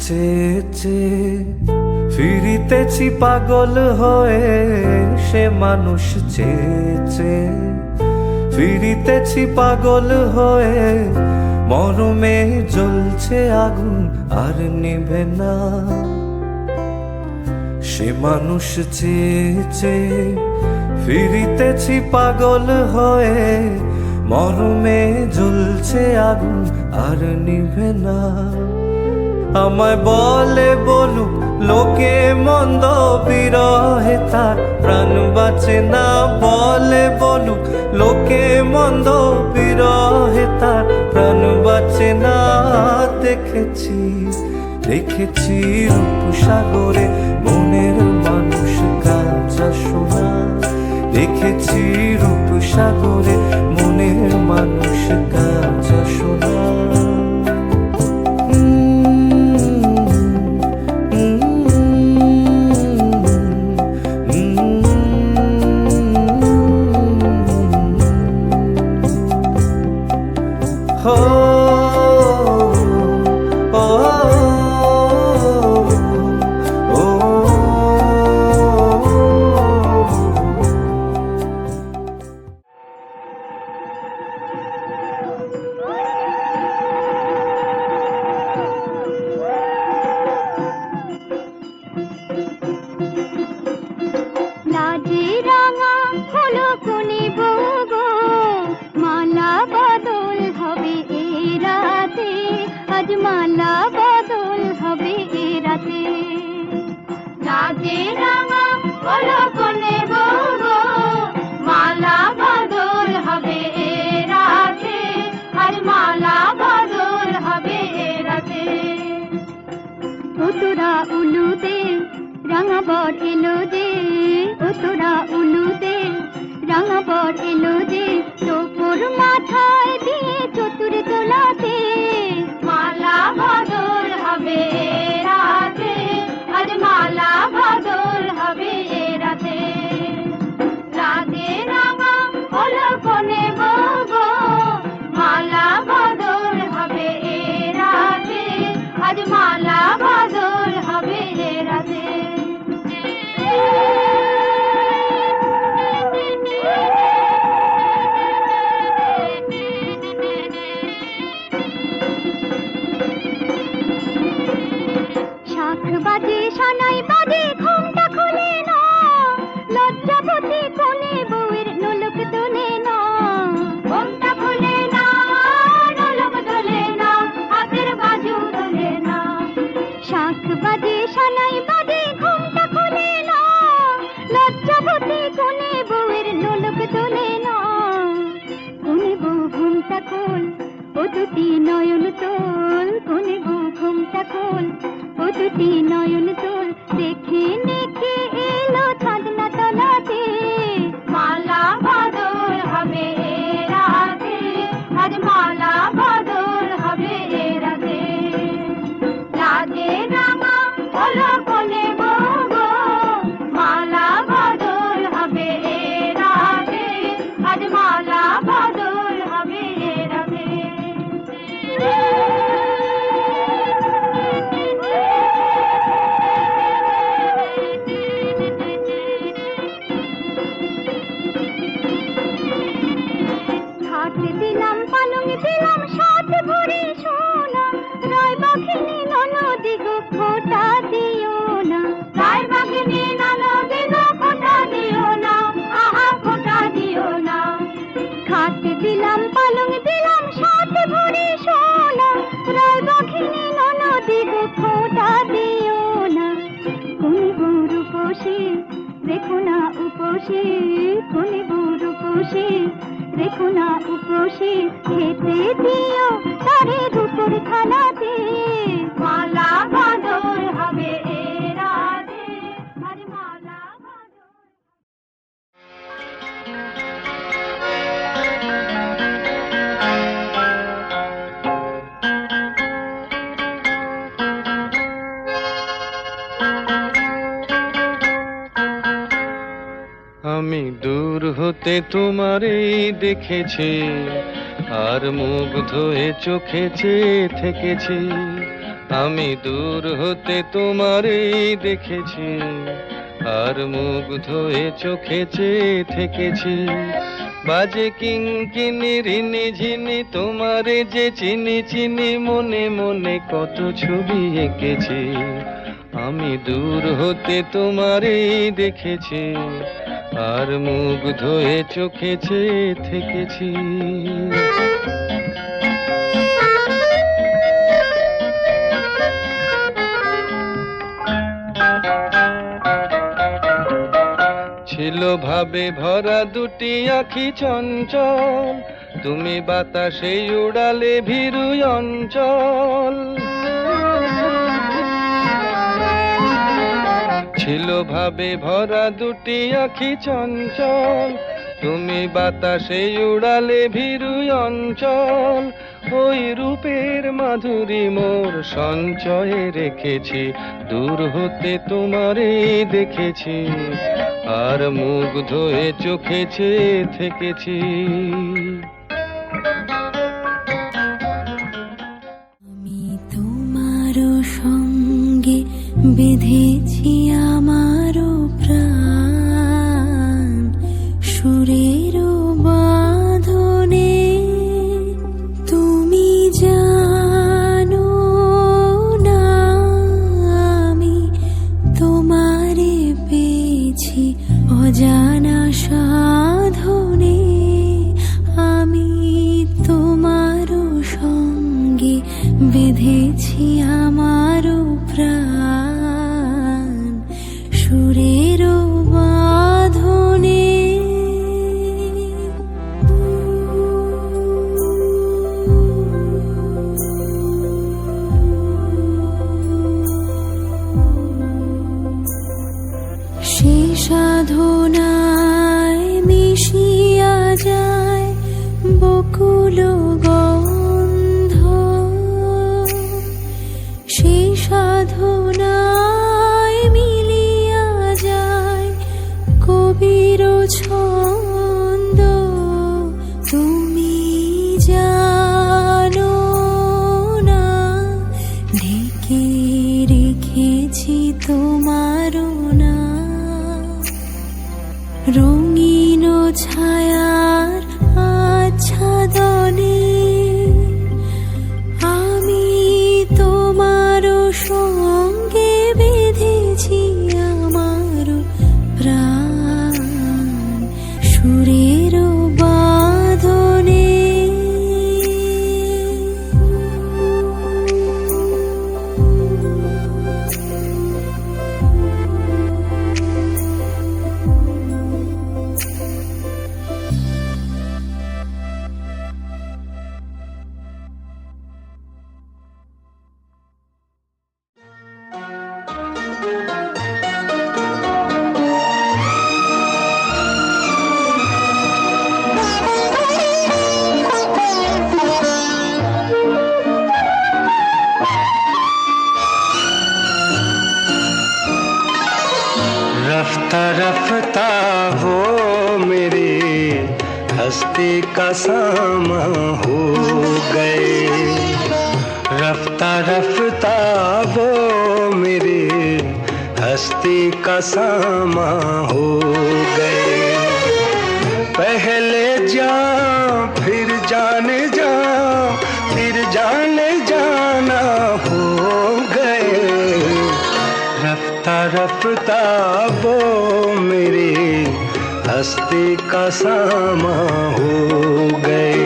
চেয়ে চেয়ে ফিরিতেছি পাগল হয়ে, সে মানুষ চেয়ে চেয়ে ফিরিতেছি পাগল হয়ে। মরমে জ্বলছে আগুন আর নিভে না, সে মানুষ চেয়ে চেয়ে ফিরিতেছি পাগল হয়ে। মরমে জ্বলছে আগুন আর নিভে না। আমায় বলে বলুক লোকে মন্দ, বিরহে তার প্রাণ বাঁচে না। বলে বলুক লোকে মন্দ, বিরহে তার প্রাণ বাঁচে না। দেখেছি দেখেছি রূপসাগরে মনের মানুষ কাঁচা সোনা। দেখেছি রূপসাগরে মনের মানুষ কাঁচা সোনা। মালা বদল হবে এ রাতে, রাতে রাঙা হলো কোনে বউগো। মালা বদল হবে এ রাতে, আজ মালা বদল হবে এ রাতে। তোরা উলুতে রাঙা বর এলো যে, তোরা উলুতে রাঙা বর এলো যে। তোর মাথায় দিয়ে চতুর তোলাতে, মালা বদল হবে রাতে, আজ মালা বদল হবে রাতে। রাতে রাঙা হলো কোনে বউগো। মালা বদল হবে রাতে, আজ মালা বদল হবে রাতে। বাজে সানাই বাজে ঘুমটা খুলে না, লজ্জাবতী কোনে বউয়ের নোলক তোলে না। ঘুমটা খুলে না, নোলক তোলে না, হাতের বাজু তোলে না। শাঁখ বাজে সানাই বাজে ঘুমটা খুলে না, লজ্জাবতী কোনে বউয়ের নোলক তোলে না। কোনে বউ ঘুমটা খোল, ও দুটি নয়ন তোল। কোনে বউ ঘুমটা খোল, ও দুটি নয়ন তোল। দেখে নেকে এলো চাঁদনা তলাতে, মালা বদল হবে রাতে, আজ মালা বদল হবে রাতে। রাতে রাঙা হলো কোনে বউগো। মালা বদল হবে রাতে, আজ মালা বদল হবে রাতে। দিলাম পালং দিলাম সাত ভরি সোনা, রায় বাঘিনী ননদি গো খোটা দিও না। রায় বাঘিনী ননদি গো খোটা দিও না, আহা খোটা দিও না। খাট দিলাম পালং দিলাম সাত ভরি সোনা, রায় বাঘিনী ননদি গো খোটা দিও না। কোন বউ রূপসী দেখো না উপসী, কোন বউ রূপসী দেখো না উপসী। খেতে দিও তারে রূপর থালাতে, মালা বদল হবে রাতে, আজ মালা বদল। আমি দূর হতে তোমারই দেখেছি, আর মুগ্ধ হয়ে চোখে চেয়ে থেকেছি। আমি দূর হতে তোমারই দেখেছি, আর মুগ্ধ হয়ে চোখে চেয়ে থেকেছি। বাজে কিঙ্কিনি রিনি ঝিনি তোমারে যে চিনি চিনি, মনে মনে কত ছবি এঁকেছি। আমি দূর হতে তোমারই দেখেছি, আর মুগ্ধ হয়ে চোখে চেয়ে থেকেছি। ছিল ভাবে ভরা দুটি আখি চঞ্চল, তুমি বাতাসে উড়ালে ভীরু অঞ্চল। ছিল ভাবে ভরা দুটি আখি চঞ্চল, তুমি বাতাসে উড়ালে ভীরু অঞ্চল। ওই রূপের মাধুরী মোর সঞ্চয়ে রেখেছি, দূর হতে তোমারে দেখেছি, আর মুগ্ধ হয়ে চোখে চেয়ে থেকেছি। আমি তোমারও সঙ্গে বেঁধেছি আমারও প্রাণ, সুরেরও বাঁধনে। তুমি জানো না আমি তোমারে পেয়েছি অজানা সাধনে। আমি তোমারও সঙ্গে বেঁধেছি আমারও প্রাণ, সুরেরও বাঁধনে। সে সাধনায় মিশিয়া যায় বকুল গন্ধ, সে সাধনায় মিলিয়া যায় কবির ছন্দ। তুমি জানো না ঢেকে রেখেছি তোমারও না, রঙিন ছায়ার আচ্ছাদনে। আমি তোমারও সঙ্গে বেঁধেছি আমারও প্রাণ, সুরেরও বাঁধনে। रफ्ता रफ्ता वो मेरे हस्ती का सामा हो गए। रफ्ता रफ्ता वो मेरे हस्ती का सामा हो गए। पहले जा फिर जाने जा, फिर जाने जाना हो गए। रफ्ता रफ्ता वो मेरे हस्ती का सामा हो गए।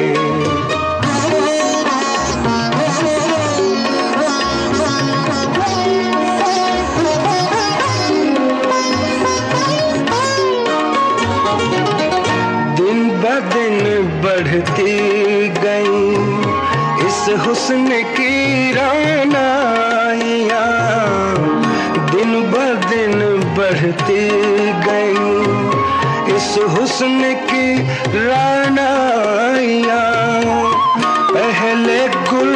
दिन ब दिन बढ़ती गई इस हुस्न की रानाइयाँ, दिन ब दिन बढ़ती गई इस हुस्न की रानाइयाँ। पहले गुल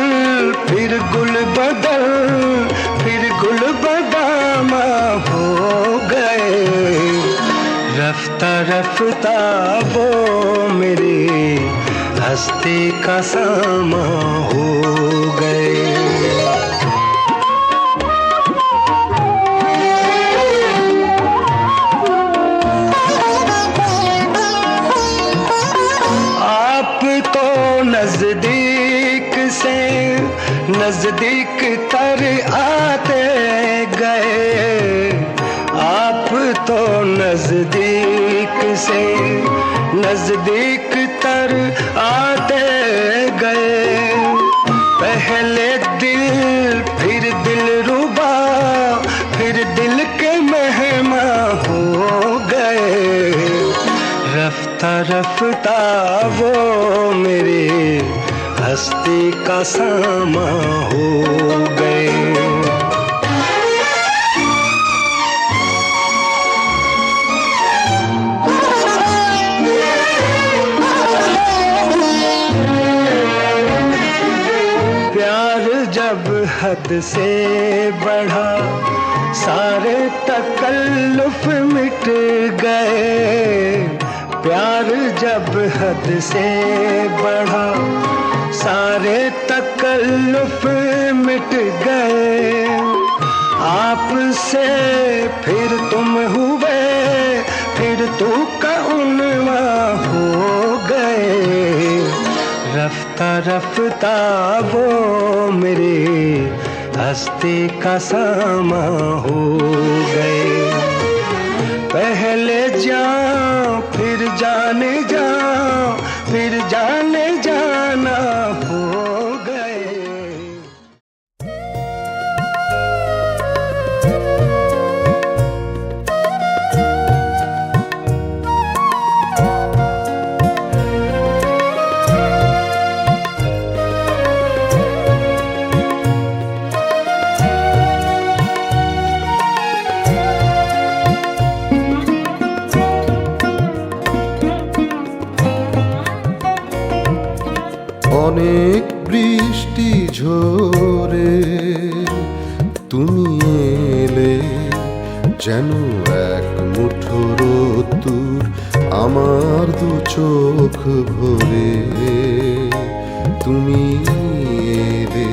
फिर गुल बदल फिर गुल बदामा हो गए। रफ्ता रफ्ता वो मेरी हस्ती का सामा हो गए। नजदीक तर आते गए, आप तो नजदीक से नजदीक तर आते गए। पहले दिल फिर दिल रुबा, फिर दिल के मेहमा हो गए। रफ्ता रफ्ता वो मेरे हस्ती का सामा हो गए। प्यार जब हद से बढ़ा, सारे तकल्लुफ मिट गए। प्यार जब हद से बढ़ा, सारे तकल्लुफ मिट गए। आपसे फिर तुम हुए, फिर तू का उनवा हो गए। रफ्ता रफ्ता वो मेरे हस्ती का सामा हो गए। पहले जाओ फिर जाने जाओ, फिर जाने जाना हो गए। অনেক বৃষ্টি ঝরে তুমি এলে, যেন এক মুঠো রোদ্দুর আমার দু চোখ ভরে। তুমি এলে,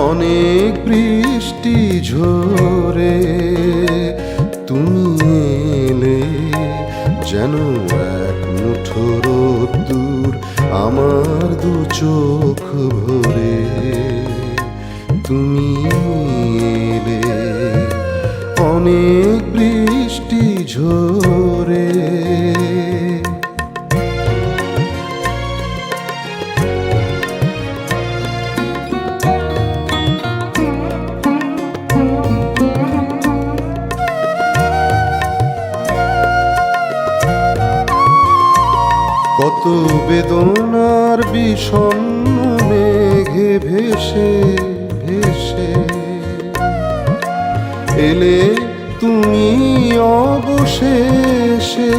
অনেক বৃষ্টি ঝরে তুমি এলে, যেন এক মুঠো রোদ্দুর আমার দু চোখ ভরে। তুমি এলে, অনেক বৃষ্টি ঝরে। কত বেদনার বিষণ্ণ মেঘে ভেসে ভেসে এলে তুমি অবশেষে।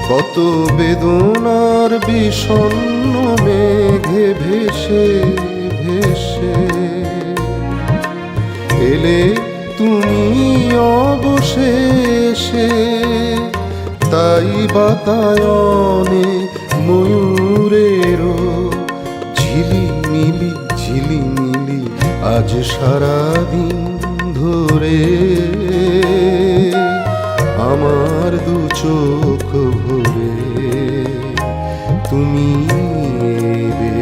কত বেদনার বিষণ্ণ মেঘে ভেসে ভেসে এলে তুমি অবশেষে। তাই বাতায়নে ময়ূরেরও ঝিলিমিলি ঝিলিমিলি আজ সারাদিন ধরে আমার দু চোখ ভরে। তুমি এলে,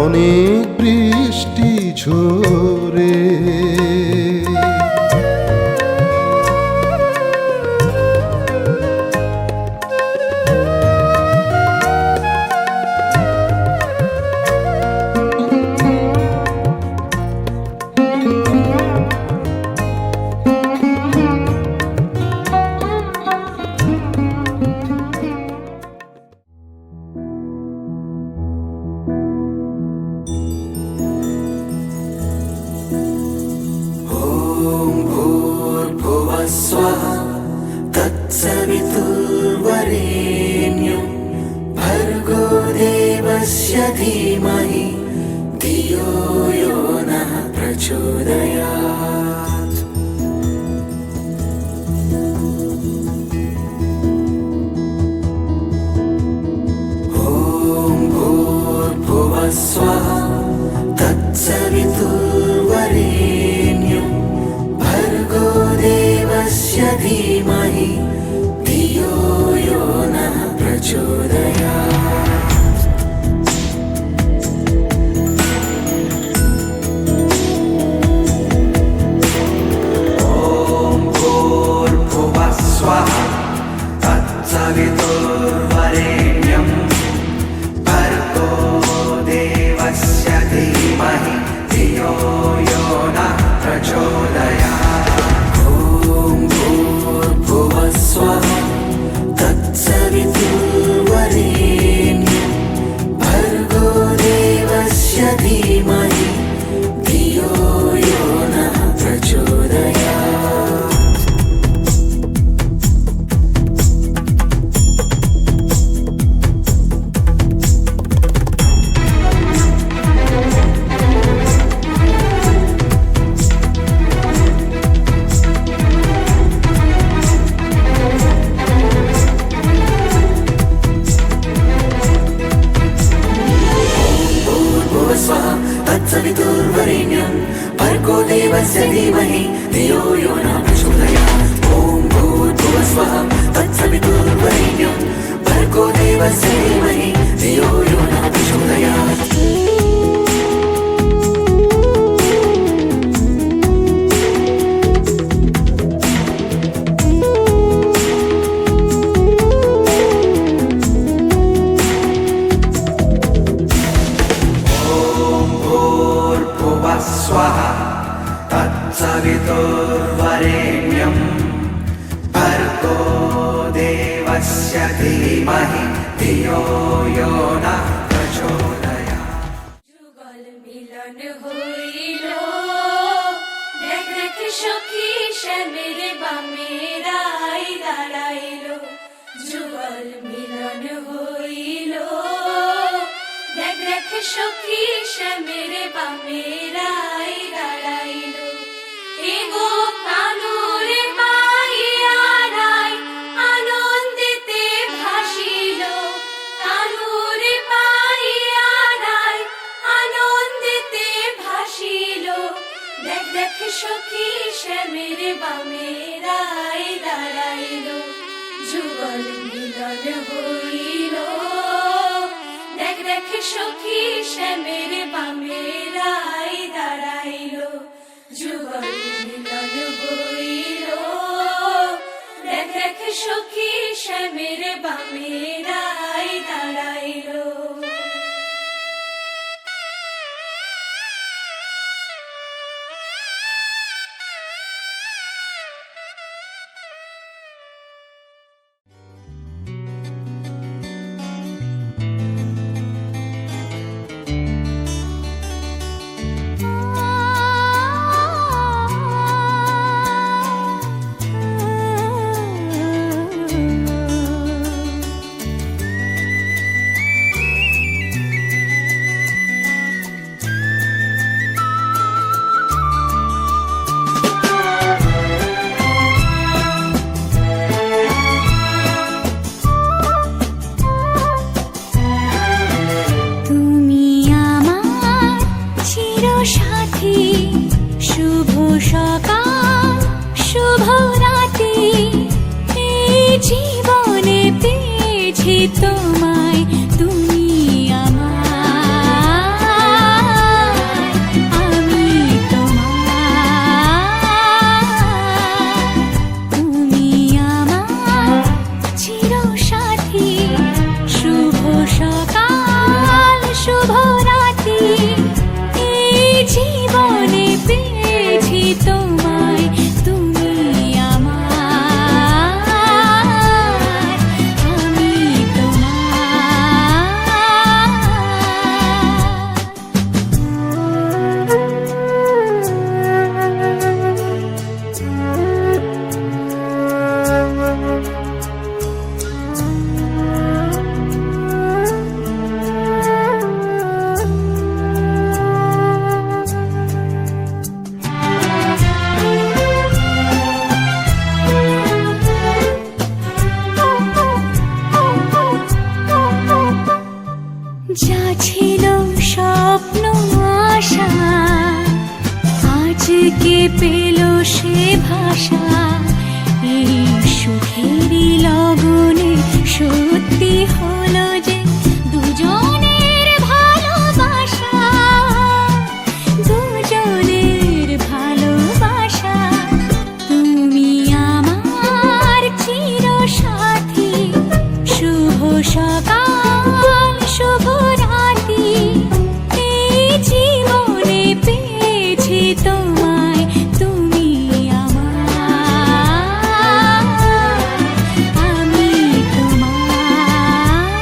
অনেক বৃষ্টি ঝরে। स्वः तत्सवितुर्वरेण्यं भर्गो देवस्य धीमहि धियो यो नः प्रचोदयात्। ॐ भूर्भुवः स्वः तत्सवितुर्वरेण्यं भर्गो देवस्य धीमहि धियो यो नः तत्सवितुर्वरेण्यं भर्गो देवस्य धीमहि धियो यो न प्रचोदयात् ॐ भूर्भुवस्वः तत्सवितुर्वरेण्यं भर्गो देवस्य धीमहि धियो यो न प्रचोदयात् स्वाहा तत्सवितुर्वरेण्यं भर्गो देवस्य धीमहि धियो यो न प्रचोदयात् যুগল মিলন হইল দেখ দেখ সখী শ্যামের বামেরাই দাঁড়াইল যুগল মিলন হইল দেখ দেখ সখী শ্যামের বামেরাই দাঁড়াইল এগো কানুরে পাইয়ারাই আনন্দিতে ভাসিল কানুরে পাইয়ারাই আনন্দিতে ভাসিল দেখ দেখ সখী শ্যামের বামেরাই দাঁড়াইল যুগল মিলন হইল দেখ দেখ সখী শ্যামের বামেরাই দাঁড়াইল যুগল মিলন হইল দেখ দেখ সখী শ্যামের বামেরাই দাঁড়াইল তোমায় তুমি আমায় আমি তোমায় তুমি আমার চিরসাথী শুভ সকাল শুভ রাতি এই জীবনে পেয়েছি তোমায় তুমি যা ছিল স্বপ্ন আশা আজকে পেল সে ভাষা এই সুখেরই লগনে সত্যি হলো যে দুজনের ভালোবাসা দুজনের ভালোবাসা তুমি আমার চিরসাথী শুভ সকাল শুভ রাতি এই জীবনে পেয়েছি তোমায় তুমি আমায় আমি তোমায়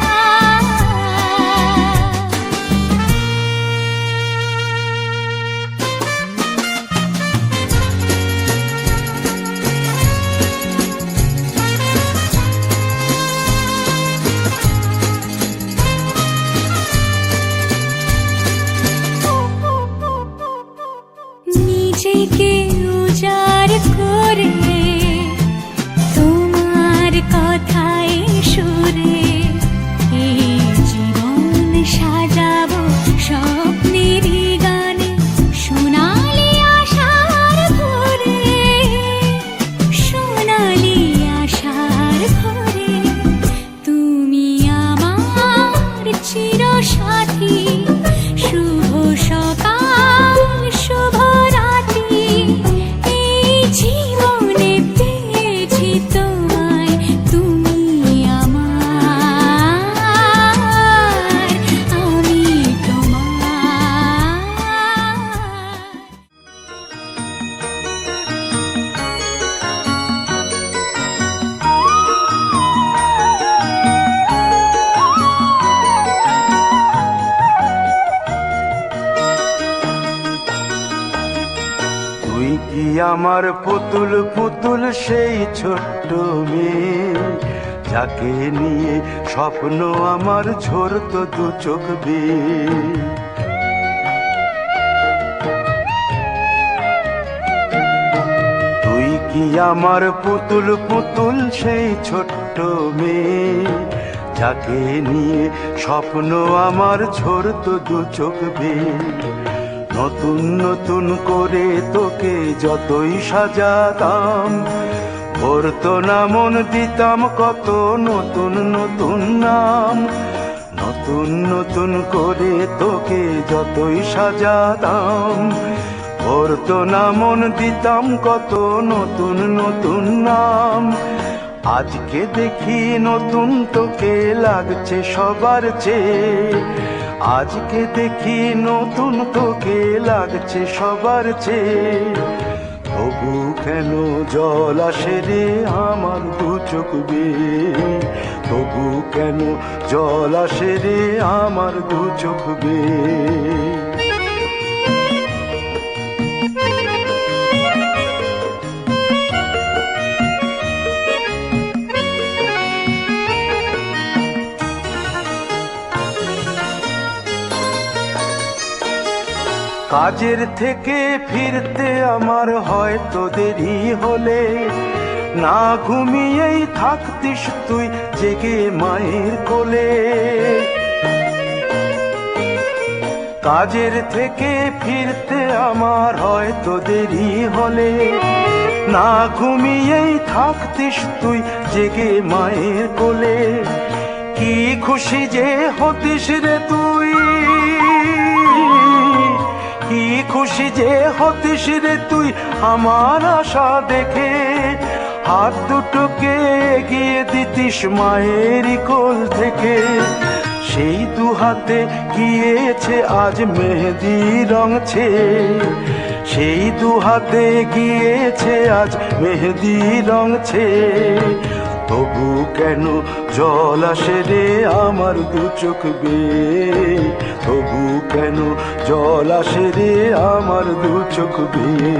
আমার পুতুল পুতুল সেই ছোট্ট মেয়ে, যাকে নিয়ে স্বপ্ন আমার ঝরতো দু চোখ বেয়ে। তুই কি আমার পুতুল পুতুল সেই ছোট্ট মেয়ে, যাকে নিয়ে স্বপ্ন আমার ঝরতো দু চোখ বেয়ে। নতুন নতুন করে তোকে যতই সাজাতাম, ভরতো না মন দিতাম কত নতুন নতুন নাম। নতুন নতুন করে তোকে যতই সাজাতাম, ভরতো না মন দিতাম কত নতুন নতুন নাম। আজকে দেখি নতুন তোকে লাগছে সবার চেয়ে, আজকে দেখি নতুন তোকে লাগছে সবার চেয়ে। তবু কেন জল আসে রে আমার দু চোখ বেয়ে, তবু কেন জল আসে রে আমার দু চোখ বেয়ে। কাজের থেকে ফিরতে আমার হয়তো দেরি হলে, না ঘুমিয়েই থাকতিস তুই জেগে মায়ের কোলে। কাজের থেকে ফিরতে আমার হয়তো দেরি হলে, না ঘুমিয়েই থাকতিস তুই জেগে মায়ের কোলে। কি খুশি যে হতিস রে তুই, কি খুশি যে হতিস রে তুই আমার আশা দেখে। হাত দুটোকে এগিয়ে দিতিস মায়েরই কোল থেকে, সেই দু হাতে গিয়েছে আজ মেহেদি রং ছেয়ে। সেই দু হাতে গিয়েছে আজ মেহেদি রং ছেয়ে। তবু কেন জল আসে রে আমার দু চোখ বেয়ে, তবু কেন জল আসে রে আমার দু চোখ বেয়ে।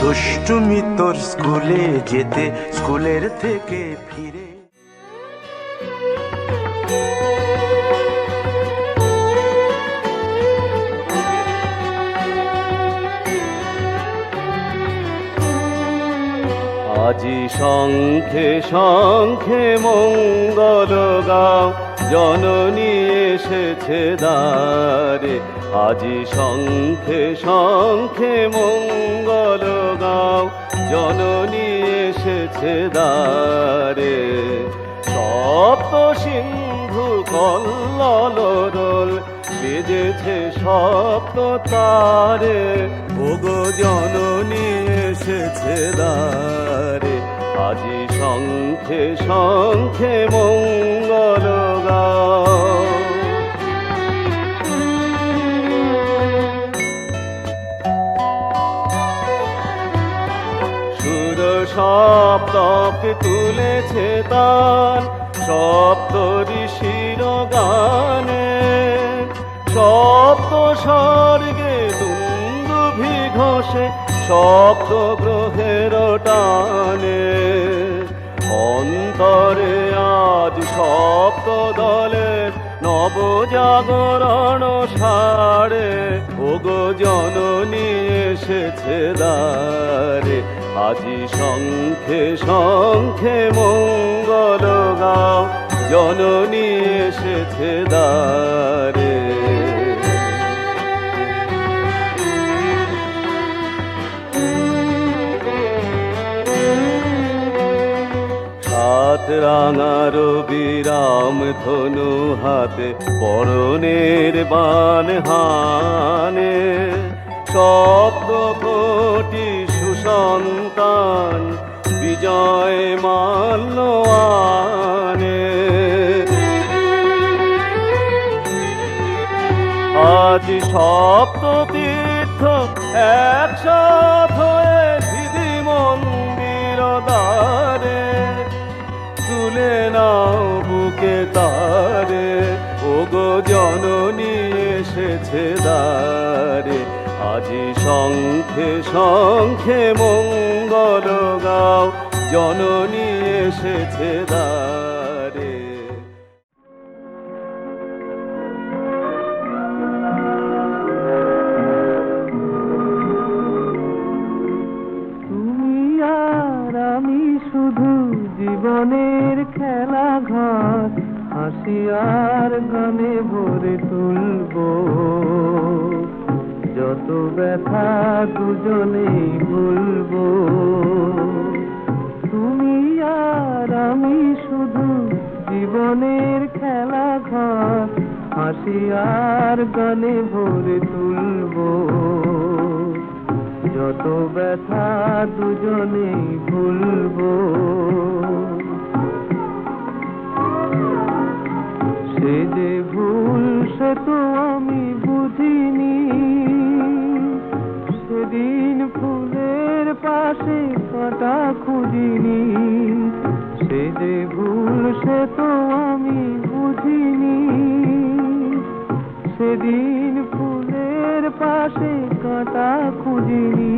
দুষ্টুমি তোর স্কুলে যেতে, স্কুলের থেকে ফিরে। আজি শঙ্খে শঙ্খে মঙ্গল গাও, জননী এসেছে দ্বারে। আজি শঙ্খে শঙ্খে মঙ্গল গাও, জননী এসেছে দ্বারে। সপ্ত সিন্ধু কল্লোল বেজেছে সপ্ত তারে, ওগো জননী এসেছে দ্বারে। আজি শঙ্খে শঙ্খে মঙ্গল গাও। সুর সপ্তকে তুলেছে তান, সপ্ত ঋষির গানে। সপ্ত স্বর্গে দুন্দুভি ঘোষে, সপ্ত গ্রহের টানে। অন্তরে আজ সপ্ত দলের নবজাগরণ সারে, ওগো জননী এসেছে দ্বারে। আজি শঙ্খে শঙ্খে মঙ্গল গাও, জননী এসেছে দ্বারে। সাত রাঙার বিরাম ধনু হাতে, পরনের বান হানে। সপ্ত কোটি সুসন্তান বিজয় মাল্য আনে। আজ সপ্ত তীর্থ একসাথ হয়ে দিদি মন্দির দ্বারে তুলে নাও বুকে তারে ওগো জননী এসেছে দ্বারে আজি শঙ্খে শঙ্খে মঙ্গল গাও জননী এসেছে দ্বারে। তুমি আর আমি শুধু জীবনের খেলা ঘর হাসি আর গানে ভরে তুলবো যত ব্যথা দুজনেই ভুলবো। তুমি আর আমি শুধু জীবনের খেলা ঘর হাসি আর গানে ভরে তুলবো যত ব্যথা দুজনেই ভুলবো। সে যে ভুল সে তো আমি বুঝিনি সেদিন ফুলের পাশে কাঁটা খুঁজিনি। সে যে ভুল সে তো আমি বুঝিনি সেদিন ফুলের পাশে কাঁটা খুঁজিনি।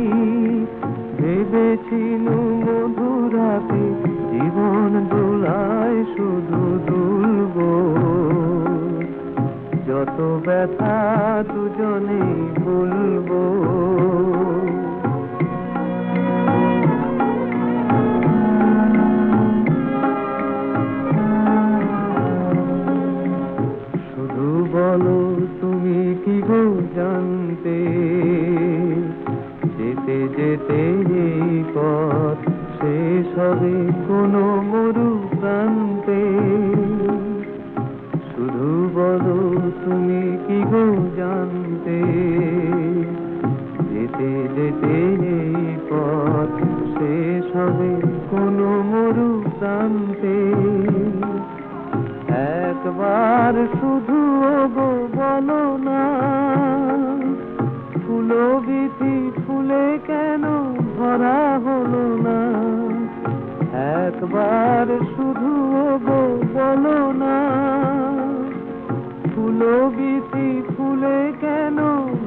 ভেবেছিলু মধুরাতে জীবন দোলায় শুধু দুলবো যত ব্যথা দুজনেই ভুলবো। শুধু বলো তুমি কি গো জানতে যেতে যেতে এই পথ শেষ হবে কোনো মরু প্রান্তে। শুধু বলো তুমি কি গো জানতে যেতে যেতে এই পথ শেষ হবে কোনো মরু প্রান্তে। একবার শুধু গো বলো না ফুলো বিথি ফুলে কেন ভরা হলো না। একবার শুধু গো বলো না ফুলো বিথি ফুলে কেন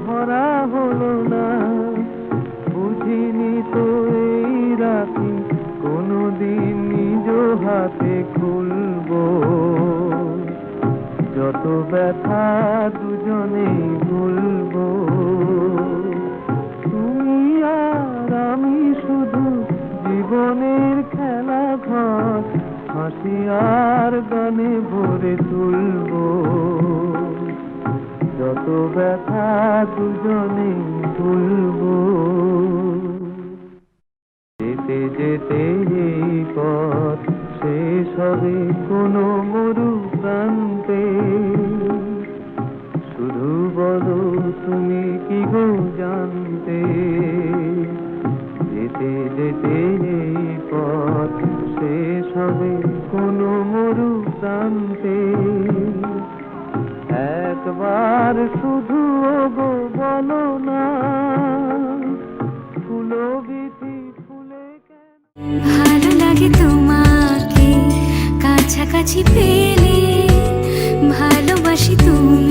ভরা হলো না। বুঝিনি তো এই রাতি কোনোদিন নিজ হাতে খুলবো যত ব্যথা দুজনেই ভুলবো। তুমি আর আমি শুধু জীবনের খেলা ঘর হাসি আর গানে ভরে তুলবো যত ব্যথা দুজনেই ভুলবো। যেতে যেতে এই পথ শেষ হবে কোনো মরু প্রান্তে। শুধু বলো তুমি কি গো জানতে যেতে যেতে এই পথ শেষ হবে কোনো মরু প্রান্তে। একবার শুধু গো বলো না ফুলো বিথি ফুলে কেন। ভালো লাগে তোমাকে কাছাকাছি পেলে ভালোবাসি তুমি